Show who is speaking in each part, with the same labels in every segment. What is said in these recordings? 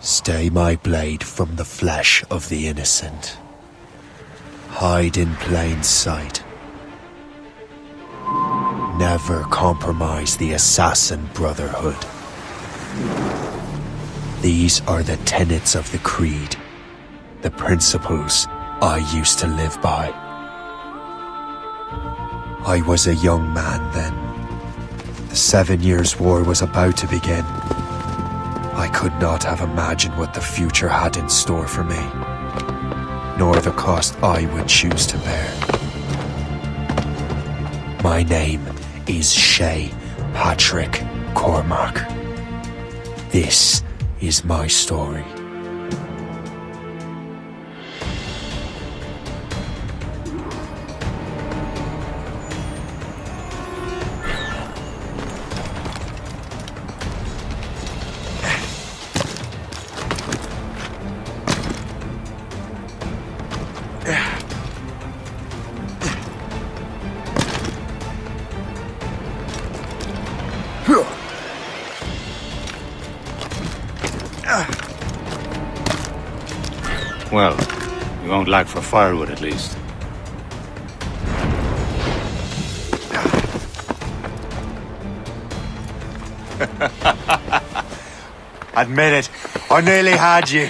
Speaker 1: Stay my blade from the flesh of the innocent. Hide in plain sight. Never compromise the Assassin Brotherhood. These are the tenets of the Creed, the principles I used to live by. I was a young man then. The 7 Years' War was about to begin. I could not have imagined what the future had in store for me, nor the cost I would choose to bear. My name is Shay Patrick Cormac. This is my story.
Speaker 2: Well, you won't lack for firewood at least.
Speaker 1: Admit it, I nearly had you.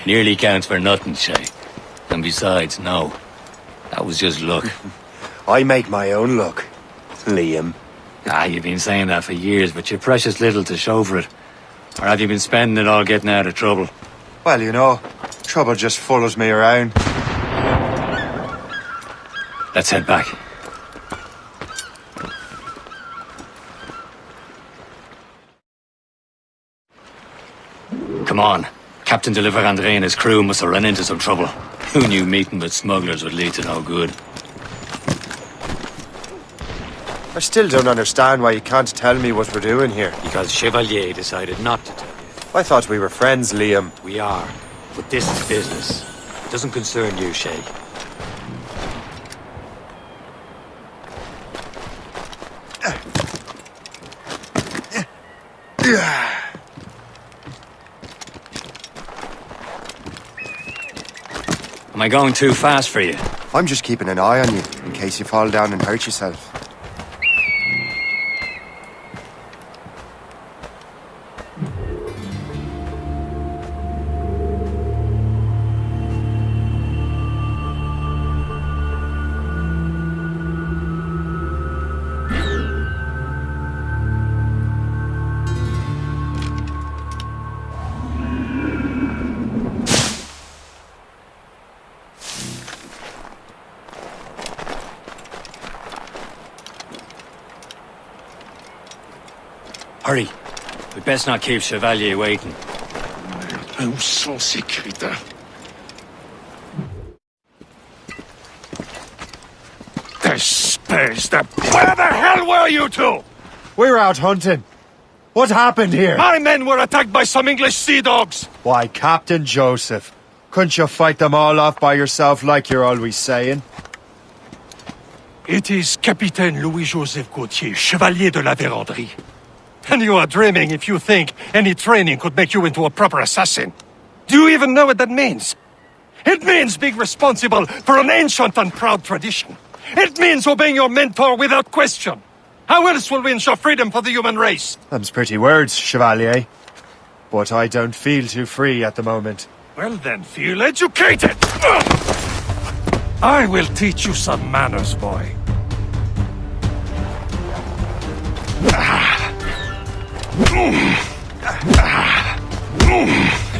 Speaker 2: Nearly counts for nothing, Shay. And besides, no. That was just luck.
Speaker 1: I make my own luck, Liam.
Speaker 2: You've been saying that for years, but you're precious little to show for it. Or have you been spending it all getting out of trouble?
Speaker 1: Well, you know, trouble just follows me around.
Speaker 2: Let's head back. Come on. Captain de Liverandre and his crew must have run into some trouble. Who knew meeting with smugglers would lead to no good?
Speaker 1: I still don't understand why you can't tell me what we're doing here.
Speaker 2: Because Chevalier decided not to tell you.
Speaker 1: I thought we were friends, Liam.
Speaker 2: We are. But this is business. It doesn't concern you, Shay. Am I going too fast for you?
Speaker 1: I'm just keeping an eye on you, in case you fall down and hurt yourself.
Speaker 2: Hurry. We'd best not keep Chevalier waiting.
Speaker 3: Où sont ces crétins? Espèce de... Where the hell were you two?
Speaker 1: We were out hunting. What happened here?
Speaker 3: My men were attacked by some English sea dogs.
Speaker 1: Why, Captain Joseph, couldn't you fight them all off by yourself like you're always saying?
Speaker 3: It is Capitaine Louis-Joseph Gauthier, Chevalier de la Vérendrye. And you are dreaming if you think any training could make you into a proper assassin. Do you even know what that means? It means being responsible for an ancient and proud tradition. It means obeying your mentor without question. How else will we ensure freedom for the human race?
Speaker 1: Them's pretty words, Chevalier. But I don't feel too free at the moment.
Speaker 3: Well then, feel educated! I will teach you some manners, boy.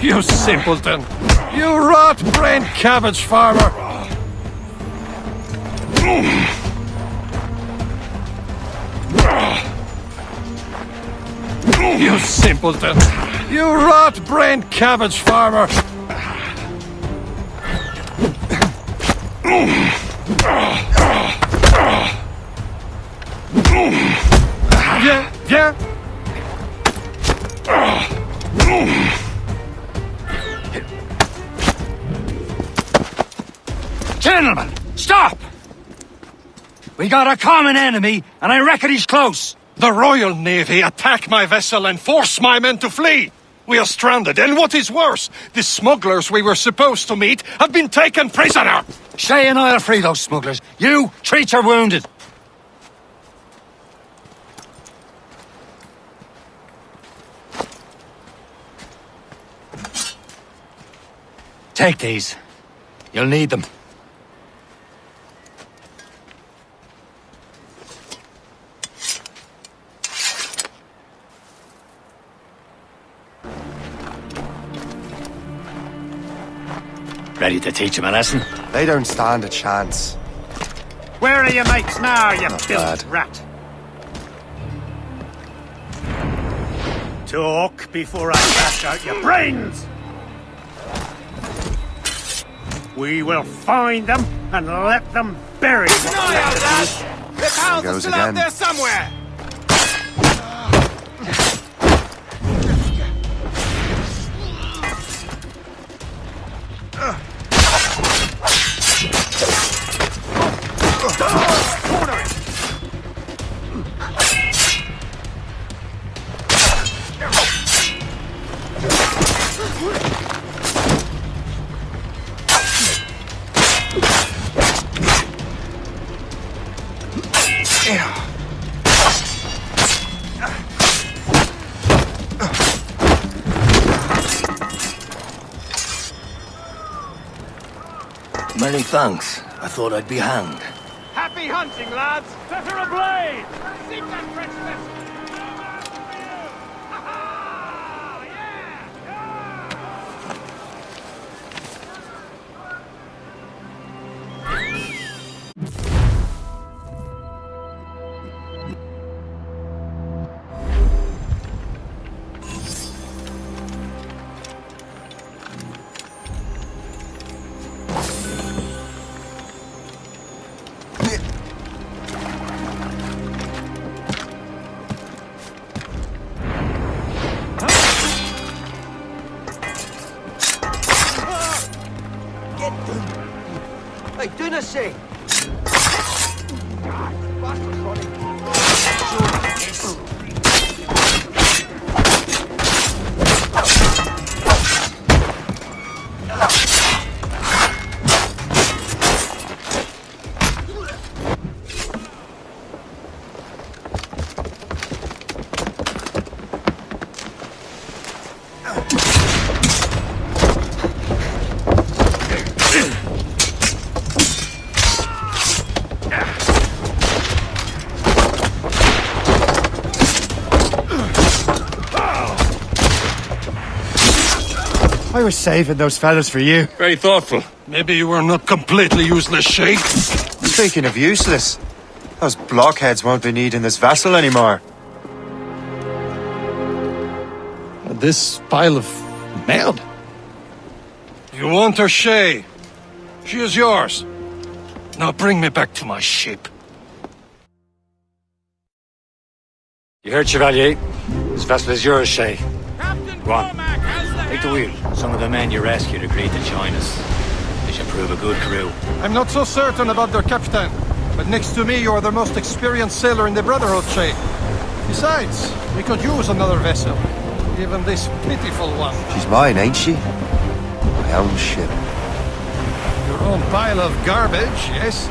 Speaker 3: You simpleton! You rot-brained cabbage farmer! You simpleton! You rot-brained cabbage farmer! Yeah?
Speaker 2: Gentlemen, stop! We got a common enemy, and I reckon he's close.
Speaker 3: The Royal Navy attack my vessel and force my men to flee! We are stranded, and what is worse, the smugglers we were supposed to meet have been taken prisoner!
Speaker 2: Shay and I'll free those smugglers. You, treat your wounded. Take these. You'll need them. Ready to teach them a lesson?
Speaker 1: They don't stand a chance.
Speaker 4: Where are your mates now, you
Speaker 1: Not
Speaker 4: built
Speaker 1: bad.
Speaker 4: rat? Talk before I bash out your brains! We will find them and let them bury what's left of you.
Speaker 1: There goes again.
Speaker 4: somewhere!
Speaker 5: Many thanks. I thought I'd be hanged.
Speaker 4: Happy hunting, lads! Set her ablaze! Seek that French vessel!
Speaker 5: Hey, do not say.
Speaker 1: I was saving those fellas for you.
Speaker 2: Very thoughtful.
Speaker 3: Maybe you were not completely useless, Shay.
Speaker 1: Speaking of useless, those blockheads won't be needing this vessel anymore.
Speaker 3: This pile of merde. You want her, Shay? She is yours. Now bring me back to my ship.
Speaker 2: You heard, Chevalier? This vessel is yours, Shay.
Speaker 4: Captain
Speaker 2: Go on.
Speaker 4: Cormac has the
Speaker 2: Take the wheel. Some of the men you rescued agreed to join us. They should prove a good crew.
Speaker 3: I'm not so certain about their captain, but next to me you are the most experienced sailor in the Brotherhood, Shay. Besides, we could use another vessel. Even this pitiful one.
Speaker 1: She's mine, ain't she? My own ship.
Speaker 3: Your own pile of garbage, yes?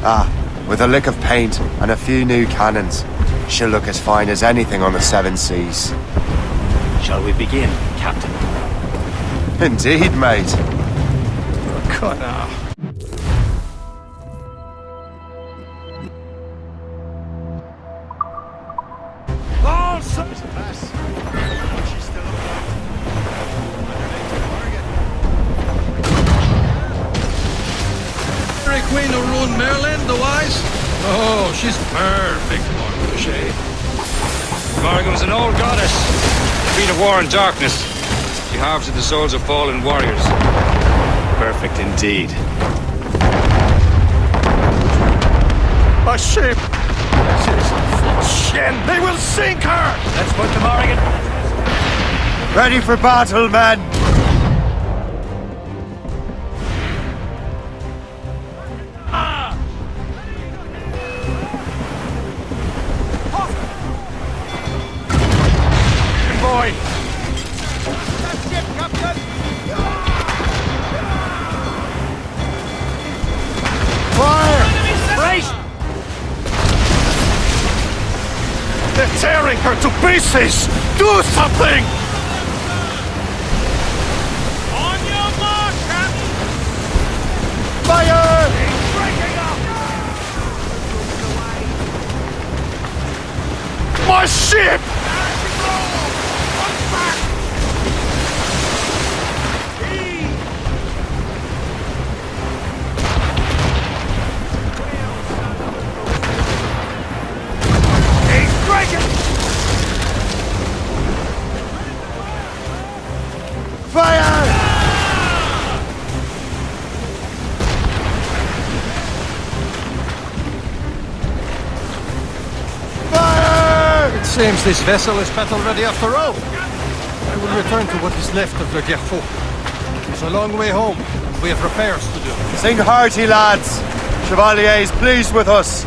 Speaker 1: Ah, with a lick of paint and a few new cannons. She'll look as fine as anything on the seven seas.
Speaker 2: Shall we begin, Captain?
Speaker 1: Indeed, mate.
Speaker 3: Connor.
Speaker 4: All such pass. She's still alive.
Speaker 3: Mary Queen of ruined Merlin, the wise? Oh, she's perfect for Shay.
Speaker 6: Morrigan's an old goddess. Queen of war and darkness. She harvested the souls of fallen warriors.
Speaker 2: Perfect indeed.
Speaker 3: A ship! She's a full shin! They will sink her!
Speaker 2: Let's put the Morrigan.
Speaker 1: Ready for battle, men!
Speaker 3: Boy, tearing her to pieces! Do something!
Speaker 4: On your mark, Captain!
Speaker 3: Fire!
Speaker 4: He's breaking up!
Speaker 3: My ship! Seems this vessel is battle ready after all. I will return to what is left of Le Gerfaut. It's a long way home. We have repairs to do.
Speaker 1: Sing hearty, lads. Chevalier is pleased with us.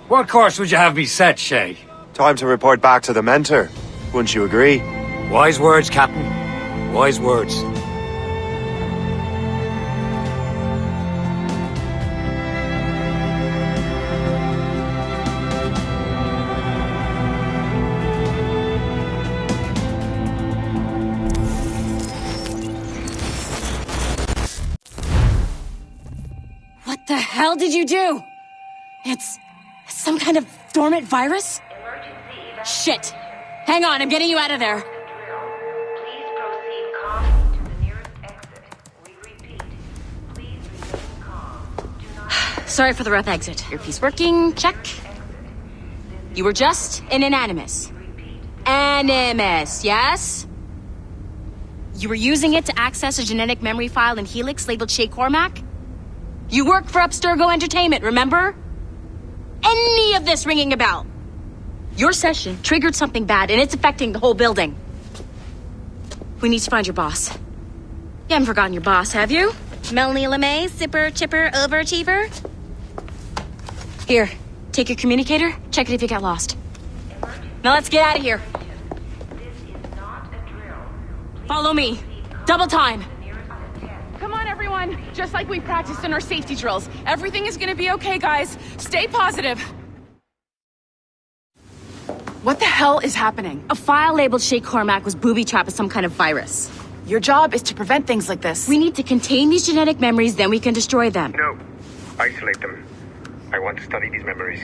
Speaker 2: What course would you have me set, Shay?
Speaker 1: Time to report back to the mentor. Wouldn't you agree?
Speaker 2: Wise words, Captain. Wise words.
Speaker 7: What the hell did you do? It's some kind of dormant virus? Shit! Hang on, I'm getting you out of there.
Speaker 8: Please proceed calmly to the nearest exit. We repeat, please remain calm. Do not...
Speaker 7: Sorry for the rough exit. Earpiece working, check. You were just an Animus. Animus, yes? You were using it to access a genetic memory file in Helix labeled Shay Cormac? You worked for Abstergo Entertainment, remember? Any of this ringing a bell? Your session triggered something bad, and it's affecting the whole building. We need to find your boss. You haven't forgotten your boss, have you? Melanie LeMay, zipper, chipper, overachiever? Here, take your communicator, check it if you got lost. Now let's get out of here.
Speaker 8: This is not a drill.
Speaker 7: Follow me. Double time.
Speaker 9: Come on, everyone. Just like we practiced in our safety drills. Everything is gonna be okay, guys. Stay positive. What the hell is happening?
Speaker 7: A file labeled Shay Cormac was booby-trapped with some kind of virus.
Speaker 9: Your job is to prevent things like this.
Speaker 7: We need to contain these genetic memories, then we can destroy them.
Speaker 10: No. Isolate them. I want to study these memories.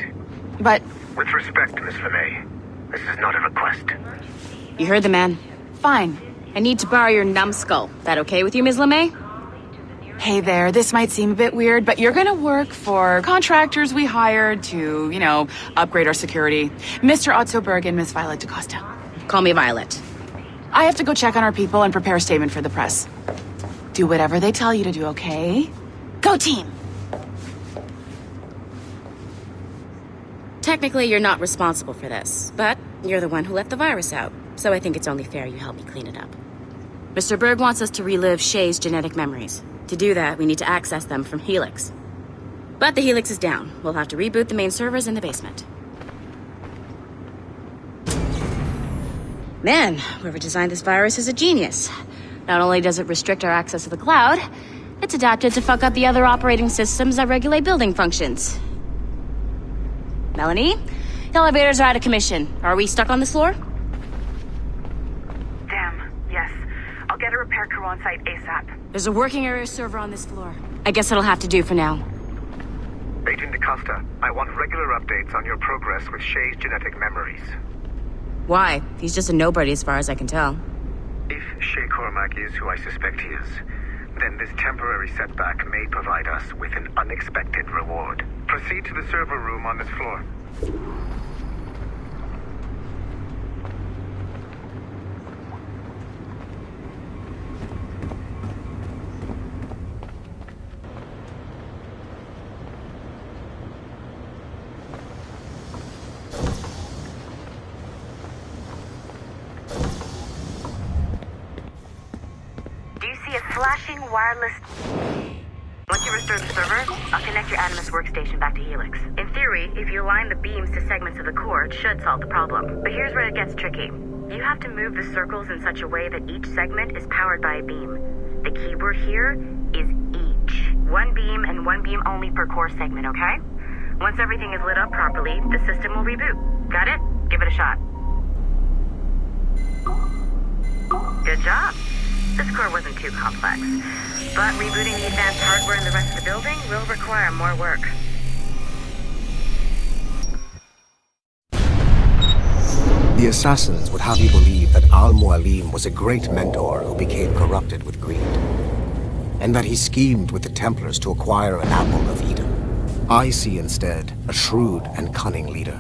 Speaker 9: But...
Speaker 10: With respect, Miss LeMay, this is not a request.
Speaker 7: You heard the man.
Speaker 9: Fine.
Speaker 7: I need to borrow your numbskull. That okay with you, Ms. LeMay?
Speaker 9: Hey there, this might seem a bit weird, but you're gonna work for contractors we hired to, you know, upgrade our security. Mr. Otto Berg and Miss Violet DaCosta.
Speaker 7: Call me Violet.
Speaker 9: I have to go check on our people and prepare a statement for the press. Do whatever they tell you to do, okay? Go team!
Speaker 7: Technically, you're not responsible for this, but you're the one who let the virus out, so I think it's only fair you help me clean it up. Mr. Berg wants us to relive Shay's genetic memories. To do that, we need to access them from Helix. But the Helix is down. We'll have to reboot the main servers in the basement. Man, whoever designed this virus is a genius. Not only does it restrict our access to the cloud, it's adapted to fuck up the other operating systems that regulate building functions. Melanie? The elevators are out of commission. Are we stuck on this floor?
Speaker 8: Damn, yes. I'll get a repair crew on site ASAP.
Speaker 7: There's a working area server on this floor. I guess it'll have to do for now.
Speaker 10: Agent DaCosta, I want regular updates on your progress with Shay's genetic memories.
Speaker 7: Why? He's just a nobody as far as I can tell.
Speaker 10: If Shay Cormac is who I suspect he is, then this temporary setback may provide us with an unexpected reward. Proceed to the server room on this floor.
Speaker 8: Do you see a flashing wireless... Once you restore the server, I'll connect your Animus workstation back to Helix. In theory, if you align the beams to segments of the core, it should solve the problem. But here's where it gets tricky. You have to move the circles in such a way that each segment is powered by a beam. The keyword here is each. One beam and one beam only per core segment, okay? Once everything is lit up properly, the system will reboot. Got it? Give it a shot. Good job. This core wasn't too complex, but rebooting the advanced hardware in the rest of the building will require more work.
Speaker 11: The assassins would have you believe that Al-Mualim was a great mentor who became corrupted with greed, and that he schemed with the Templars to acquire an apple of Eden. I see instead a shrewd and cunning leader,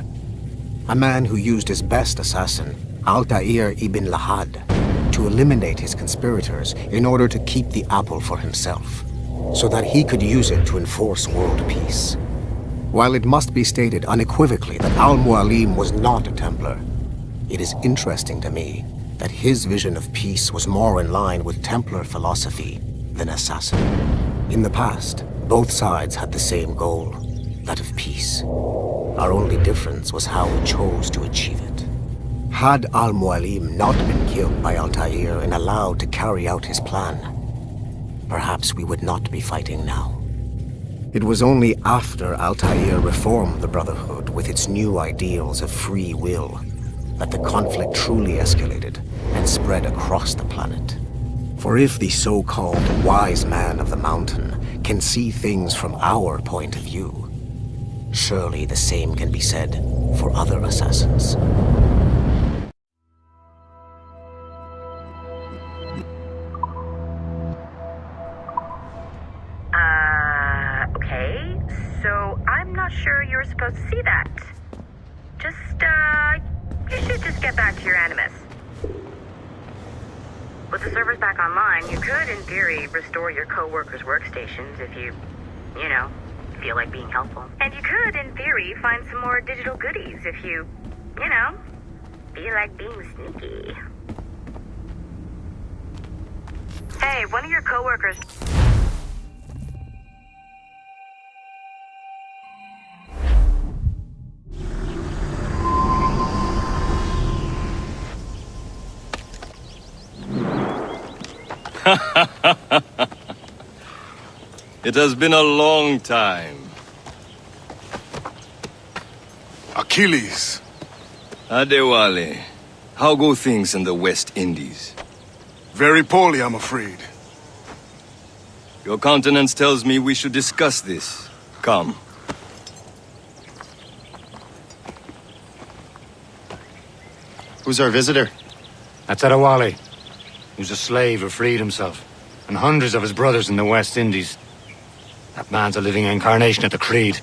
Speaker 11: a man who used his best assassin, Altair ibn Lahad, to eliminate his conspirators in order to keep the apple for himself, so that he could use it to enforce world peace. While it must be stated unequivocally that Al-Mualim was not a Templar, it is interesting to me that his vision of peace was more in line with Templar philosophy than assassin. In the past, both sides had the same goal, that of peace. Our only difference was how we chose to achieve it. Had Al-Mualim not been killed by Altair and allowed to carry out his plan, perhaps we would not be fighting now. It was only after Altair reformed the Brotherhood with its new ideals of free will that the conflict truly escalated and spread across the planet. For if the so-called wise man of the mountain can see things from our point of view, surely the same can be said for other assassins.
Speaker 8: Okay, so I'm not sure you're supposed to see that. You should just get back to your Animus. With the servers back online, you could, in theory, restore your co-workers' workstations if you feel like being helpful. And you could, in theory, find some more digital goodies if you feel like being sneaky. Hey, one of your co-workers...
Speaker 12: It has been a long time.
Speaker 13: Achilles.
Speaker 12: Adewale, how go things in the West Indies?
Speaker 13: Very poorly, I'm afraid.
Speaker 12: Your countenance tells me we should discuss this. Come.
Speaker 14: Who's our visitor?
Speaker 2: That's Adewale. He was a slave who freed himself, and hundreds of his brothers in the West Indies. That man's a living incarnation of the Creed.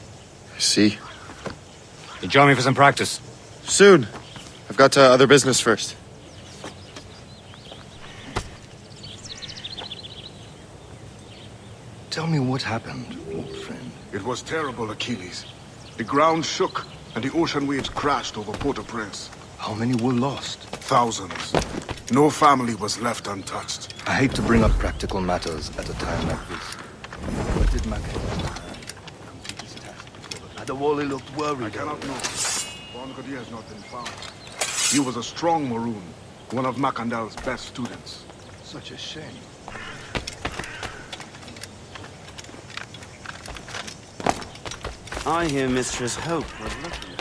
Speaker 14: I see.
Speaker 2: You join me for some practice?
Speaker 14: Soon. I've got other business first.
Speaker 12: Tell me what happened, old friend.
Speaker 13: It was terrible, Achilles. The ground shook, and the ocean waves crashed over Port-au-Prince.
Speaker 12: How many were lost?
Speaker 13: Thousands. No family was left untouched.
Speaker 12: I hate to bring up practical matters at a time like this. What did Macandal complete his task before the Adewale looked worried.
Speaker 13: I cannot know. Bon Gaudier has not been found. He was a strong Maroon, one of Macandal's best students.
Speaker 12: Such a shame.
Speaker 15: I hear Mistress Hope was looking.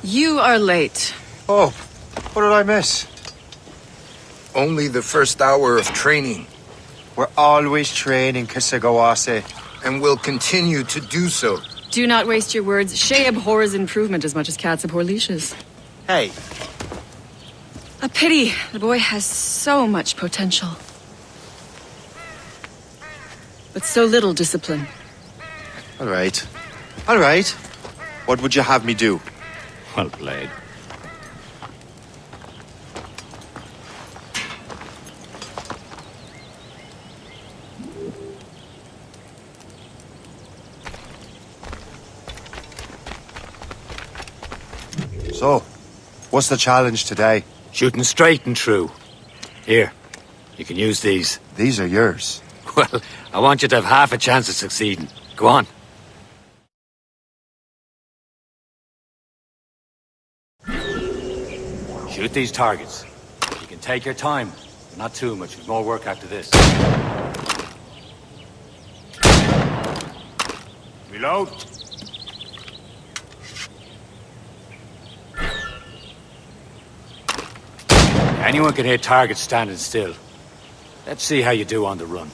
Speaker 9: You are late.
Speaker 16: Oh, what did I miss?
Speaker 17: Only the first hour of training.
Speaker 16: We're always training, Kisagawase.
Speaker 17: And will continue to do so.
Speaker 9: Do not waste your words. Shay abhors improvement as much as cats abhor leashes.
Speaker 16: Hey.
Speaker 9: A pity. The boy has so much potential. But so little discipline.
Speaker 14: All right. All right. What would you have me do?
Speaker 2: Well played.
Speaker 16: So, what's the challenge today?
Speaker 2: Shooting straight and true. Here, you can use these.
Speaker 16: These are yours.
Speaker 2: Well, I want you to have half a chance of succeeding. Go on. Shoot these targets. You can take your time. Not too much. There's more work after this. Reload. Anyone can hit targets standing still. Let's see how you do on the run.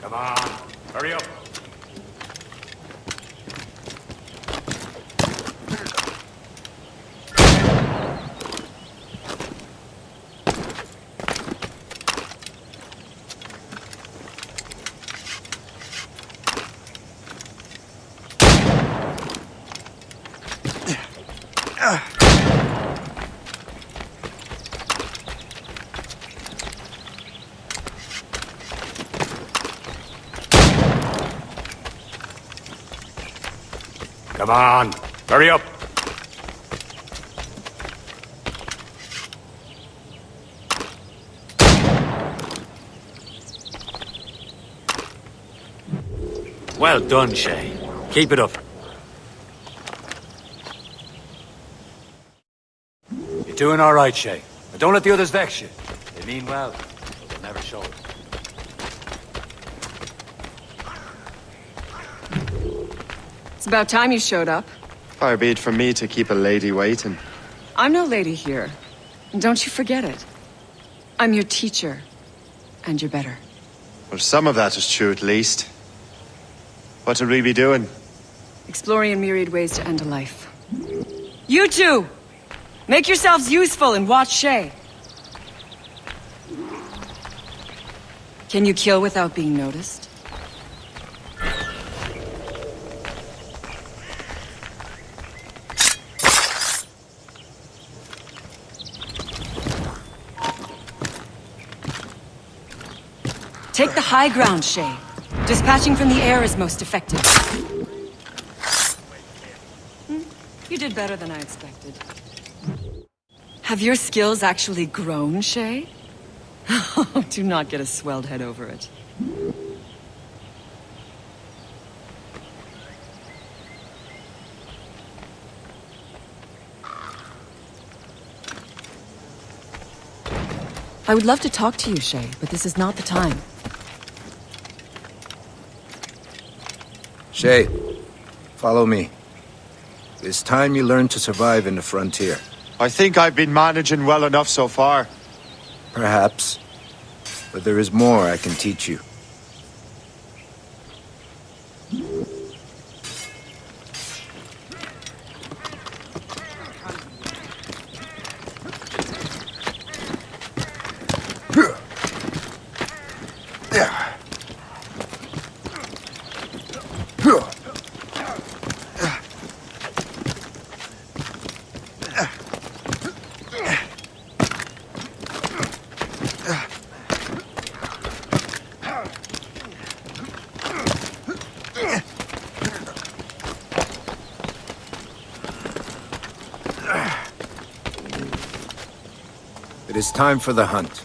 Speaker 2: Come on, hurry up. Come on, hurry up. Well done, Shay. Keep it up. You're doing all right, Shay. But don't let the others vex you. They mean well, but they'll never show it.
Speaker 18: It's about time you showed up.
Speaker 16: Far be it from me to keep a lady waiting.
Speaker 18: I'm no lady here. And don't you forget it. I'm your teacher. And you're better.
Speaker 16: Well, some of that is true at least. What will we be doing?
Speaker 18: Exploring a myriad ways to end a life. You two! Make yourselves useful and watch Shay. Can you kill without being noticed? Take the high ground, Shay. Dispatching from the air is most effective. You did better than I expected. Have your skills actually grown, Shay? Do not get a swelled head over it. I would love to talk to you, Shay, but this is not the time.
Speaker 17: Shay, follow me. It's time you learn to survive in the frontier.
Speaker 16: I think I've been managing well enough so far.
Speaker 17: Perhaps. But there is more I can teach you. It is time for the hunt.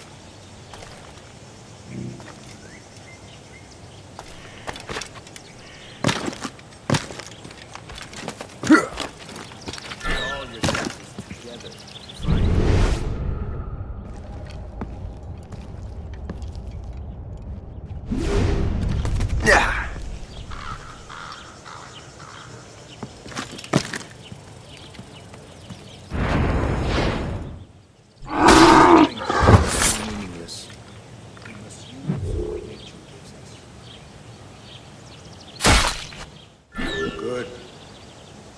Speaker 17: Good.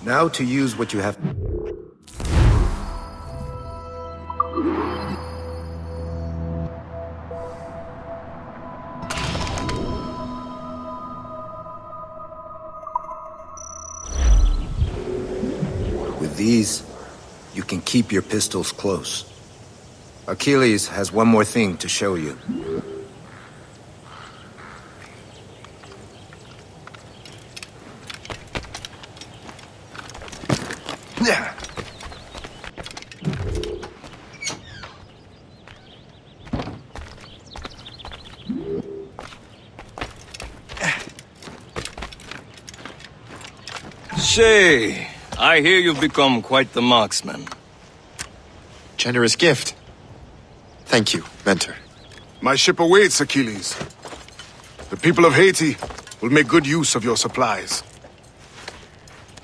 Speaker 17: Now to use what you have. With these, you can keep your pistols close. Achilles has one more thing to show you.
Speaker 5: Shay, I hear you've become quite the marksman.
Speaker 14: Generous gift. Thank you, Mentor.
Speaker 13: My ship awaits, Achilles. The people of Haiti will make good use of your supplies.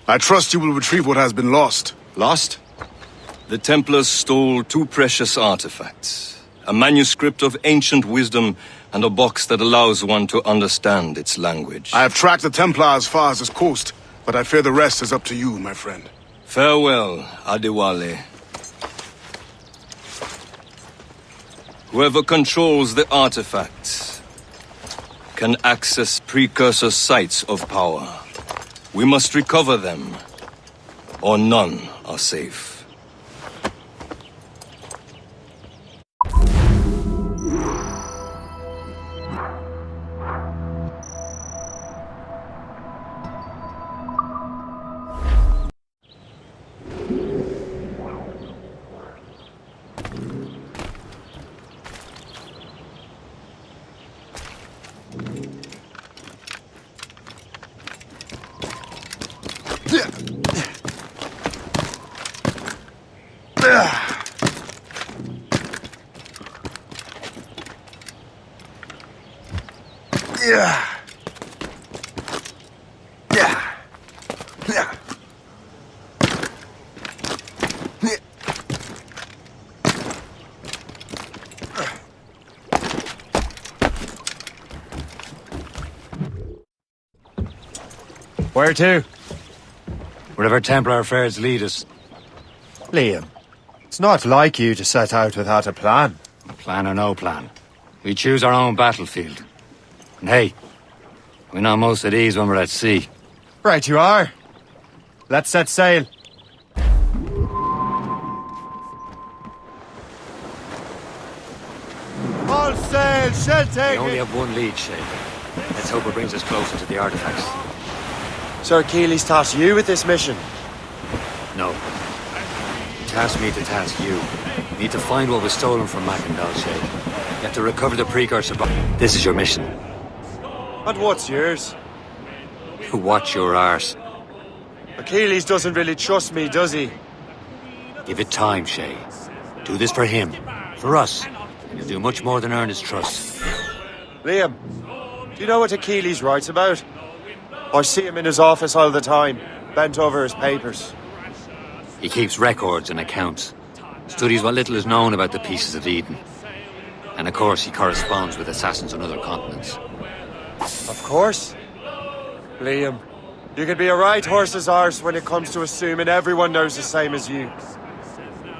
Speaker 13: I trust you will retrieve what has been lost.
Speaker 14: Lost?
Speaker 5: The Templars stole 2 precious artifacts. A manuscript of ancient wisdom and a box that allows one to understand its language.
Speaker 13: I have tracked the Templar as far as this coast, but I fear the rest is up to you, my friend.
Speaker 5: Farewell, Adewale. Whoever controls the artifacts can access precursor sites of power. We must recover them, or none are safe.
Speaker 2: Where to? Wherever Templar affairs lead us.
Speaker 1: Liam, it's not like you to set out without a plan.
Speaker 2: Plan or no plan. We choose our own battlefield. And hey, we're not most at ease when we're at sea.
Speaker 1: Right you are. Let's set sail. All sail, shell
Speaker 2: We
Speaker 1: take
Speaker 2: only
Speaker 1: it.
Speaker 2: have one lead, Shay. Let's hope it brings us closer to the artifacts.
Speaker 1: Sir Achilles tasked you with this mission.
Speaker 2: No. He tasked me to task you. You need to find what was stolen from Macandal, Shay. You have to recover the precursor box. This is your mission.
Speaker 1: And what's yours?
Speaker 2: Watch your arse.
Speaker 1: Achilles doesn't really trust me, does he?
Speaker 2: Give it time, Shay. Do this for him. For us. You'll do much more than earn his trust.
Speaker 1: Liam, do you know what Achilles writes about? I see him in his office all the time, bent over his papers.
Speaker 2: He keeps records and accounts. Studies what little is known about the Pieces of Eden. And of course, he corresponds with assassins on other continents.
Speaker 1: Of course. Liam, you can be a right horse's arse when it comes to assuming everyone knows the same as you.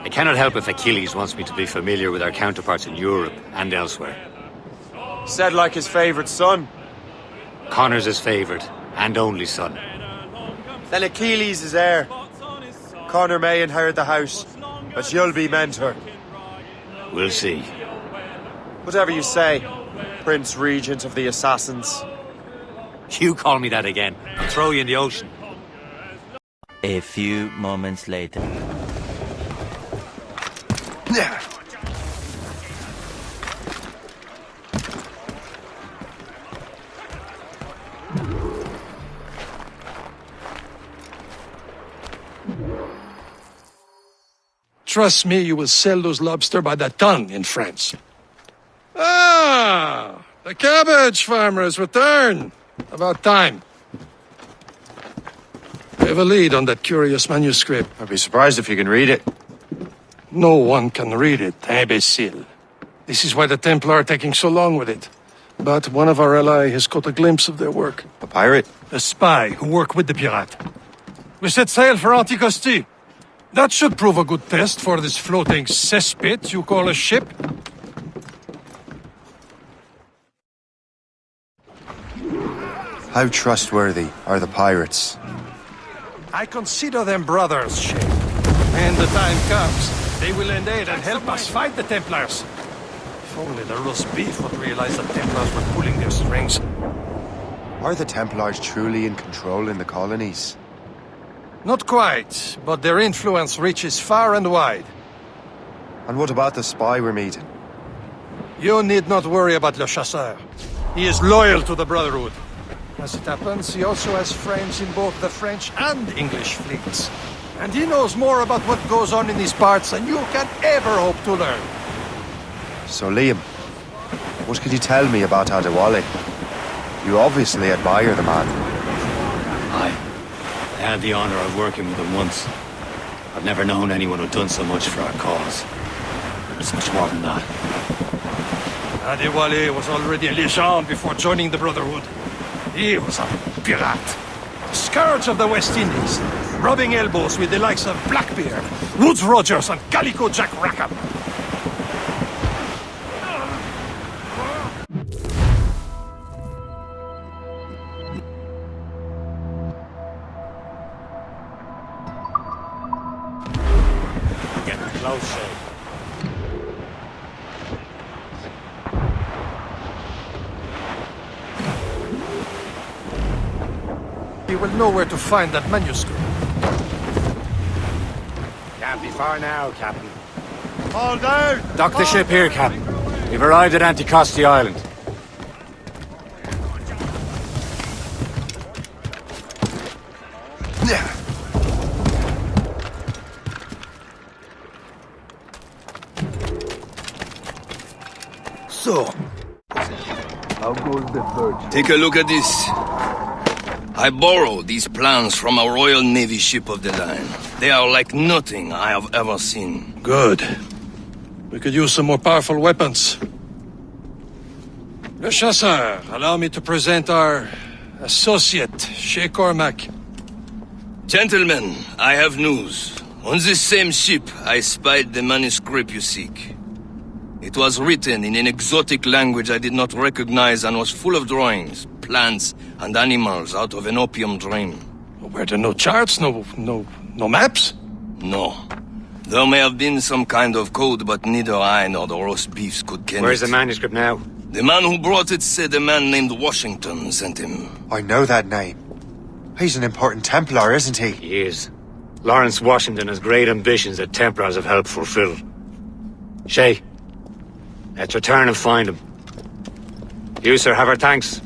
Speaker 2: I cannot help if Achilles wants me to be familiar with our counterparts in Europe and elsewhere.
Speaker 1: Said like his favorite son.
Speaker 2: Connor's his favorite and only son.
Speaker 1: Then Achilles is heir. Connor may inherit the house, but you'll be mentor.
Speaker 2: We'll see.
Speaker 1: Whatever you say, Prince Regent of the Assassins.
Speaker 2: You call me that again, I'll throw you in the ocean.
Speaker 15: A few moments later.
Speaker 3: Trust me, you will sell those lobster by the ton in France. Ah, the cabbage farmers return. About time. We have a lead on that curious manuscript.
Speaker 14: I'd be surprised if you can read it.
Speaker 3: No one can read it, imbecile. This is why the Templar are taking so long with it. But one of our allies has caught a glimpse of their work.
Speaker 14: A pirate?
Speaker 3: A spy who worked with the pirate. We set sail for Anticosti. That should prove a good test for this floating cesspit you call a ship.
Speaker 14: How trustworthy are the pirates?
Speaker 3: I consider them brothers, Shay. When the time comes, they will lend aid and help us fight the Templars. If only the roast beef would realize the Templars were pulling their strings.
Speaker 14: Are the Templars truly in control in the colonies?
Speaker 3: Not quite, but their influence reaches far and wide.
Speaker 14: And what about the spy we're meeting?
Speaker 3: You need not worry about Le Chasseur. He is loyal to the Brotherhood. As it happens, he also has friends in both the French and English fleets. And he knows more about what goes on in these parts than you can ever hope to learn.
Speaker 16: So, Liam, what can you tell me about Adewale? You obviously admire the man.
Speaker 2: I had the honor of working with him once. I've never known anyone who'd done so much for our cause. It's much more than that.
Speaker 3: Adewale was already a legend before joining the Brotherhood. He was a pirate. The scourge of the West Indies, rubbing elbows with the likes of Blackbeard, Woodes Rogers, and Calico Jack Rackham.
Speaker 2: Getting close, Shay.
Speaker 3: You will know where to find that manuscript.
Speaker 4: Can't be far now, Captain.
Speaker 2: Hold down! Dock the ship here, Captain. We've arrived at Anticosti Island.
Speaker 5: So,
Speaker 12: how goes the Virgin?
Speaker 5: Take a look at this. I borrowed these plans from a Royal Navy ship of the line. They are like nothing I have ever seen.
Speaker 3: Good. We could use some more powerful weapons. Le Chasseur, allow me to present our associate, Shay Cormac.
Speaker 5: Gentlemen, I have news. On this same ship, I spied the manuscript you seek. It was written in an exotic language I did not recognize and was full of drawings, plants, and animals out of an opium dream.
Speaker 3: Were there no charts, no maps?
Speaker 5: No. There may have been some kind of code, but neither I nor the roast beefs could ken
Speaker 2: Where's
Speaker 5: it.
Speaker 2: the manuscript now?
Speaker 5: The man who brought it said a man named Washington sent him.
Speaker 14: I know that name. He's an important Templar, isn't he?
Speaker 2: He is. Lawrence Washington has great ambitions that Templars have helped fulfill. Shay, let's return and find him. You, sir, have our thanks.